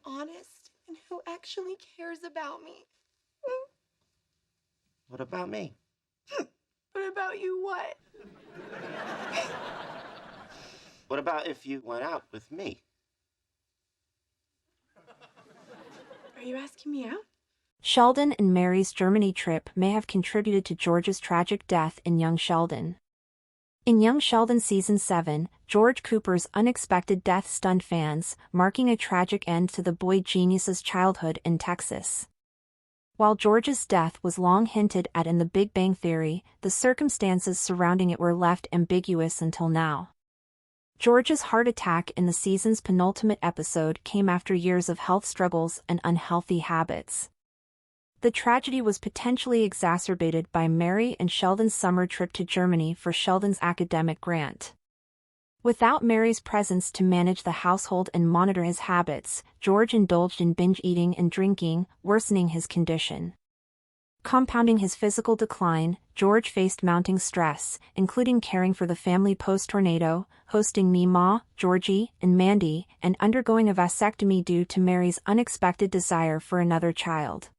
honest and who actually cares about me. What about me? But about you what? What about if you went out with me? Are you asking me out? Sheldon and Mary's Germany trip may have contributed to George's tragic death in Young Sheldon. In Young Sheldon Season 7, George Cooper's unexpected death stunned fans, marking a tragic end to the boy genius's childhood in Texas. While George's death was long hinted at in The Big Bang Theory, the circumstances surrounding it were left ambiguous until now. George's heart attack in the season's penultimate episode came after years of health struggles and unhealthy habits. The tragedy was potentially exacerbated by Mary and Sheldon's summer trip to Germany for Sheldon's academic grant. Without Mary's presence to manage the household and monitor his habits, George indulged in binge eating and drinking, worsening his condition. Compounding his physical decline, George faced mounting stress, including caring for the family post-tornado, hosting Meemaw, Georgie, and Mandy, and undergoing a vasectomy due to Mary's unexpected desire for another child.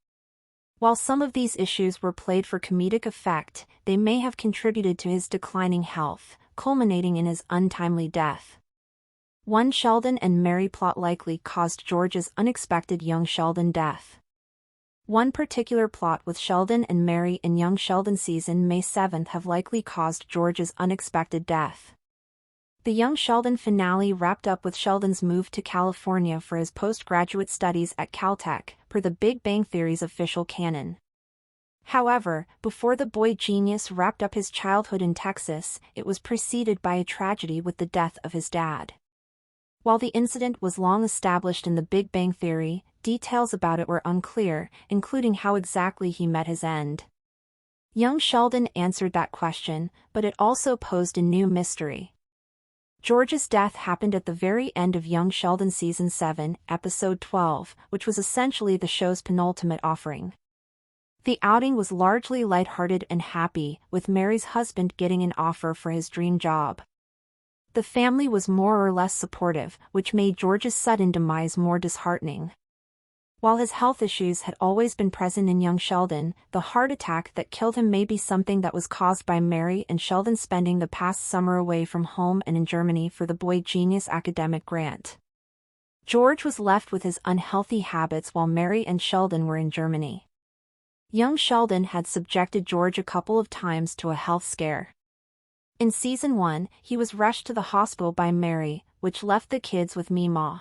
While some of these issues were played for comedic effect, they may have contributed to his declining health, culminating in his untimely death. One Sheldon and Mary plot likely caused George's unexpected Young Sheldon death. One particular plot with Sheldon and Mary in Young Sheldon season May 7 have likely caused George's unexpected death. The Young Sheldon finale wrapped up with Sheldon's move to California for his postgraduate studies at Caltech, per The Big Bang Theory's official canon. However, before the boy genius wrapped up his childhood in Texas, it was preceded by a tragedy with the death of his dad. While the incident was long established in The Big Bang Theory, details about it were unclear, including how exactly he met his end. Young Sheldon answered that question, but it also posed a new mystery. George's death happened at the very end of Young Sheldon Season 7, Episode 12, which was essentially the show's penultimate offering. The outing was largely lighthearted and happy, with Mary's husband getting an offer for his dream job. The family was more or less supportive, which made George's sudden demise more disheartening. While his health issues had always been present in Young Sheldon, the heart attack that killed him may be something that was caused by Mary and Sheldon spending the past summer away from home and in Germany for the boy genius academic grant. George was left with his unhealthy habits while Mary and Sheldon were in Germany. Young Sheldon had subjected George a couple of times to a health scare. In Season 1, he was rushed to the hospital by Mary, which left the kids with Meemaw.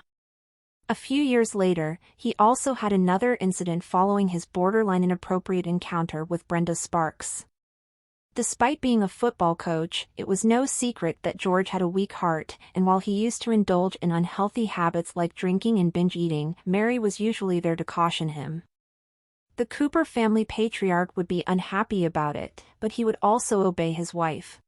A few years later, he also had another incident following his borderline inappropriate encounter with Brenda Sparks. Despite being a football coach, it was no secret that George had a weak heart, and while he used to indulge in unhealthy habits like drinking and binge eating, Mary was usually there to caution him. The Cooper family patriarch would be unhappy about it, but he would also obey his wife.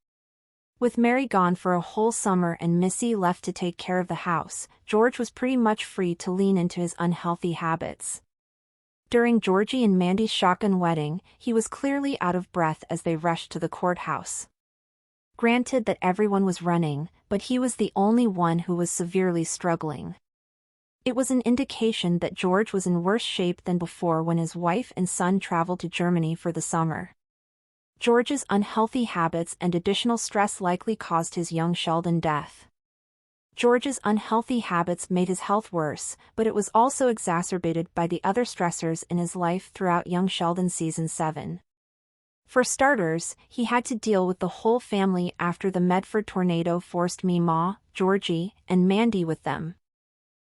With Mary gone for a whole summer and Missy left to take care of the house, George was pretty much free to lean into his unhealthy habits. During Georgie and Mandy's shotgun wedding, he was clearly out of breath as they rushed to the courthouse. Granted that everyone was running, but he was the only one who was severely struggling. It was an indication that George was in worse shape than before when his wife and son traveled to Germany for the summer. George's unhealthy habits and additional stress likely caused his Young Sheldon death. George's unhealthy habits made his health worse, but it was also exacerbated by the other stressors in his life throughout Young Sheldon Season 7. For starters, he had to deal with the whole family after the Medford tornado forced Meemaw, Georgie, and Mandy with them.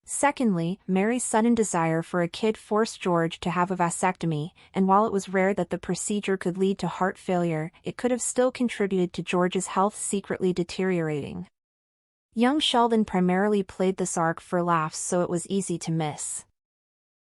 Secondly, Mary's sudden desire for a kid forced George to have a vasectomy, and while it was rare that the procedure could lead to heart failure, it could have still contributed to George's health secretly deteriorating. Young Sheldon primarily played this arc for laughs, so it was easy to miss.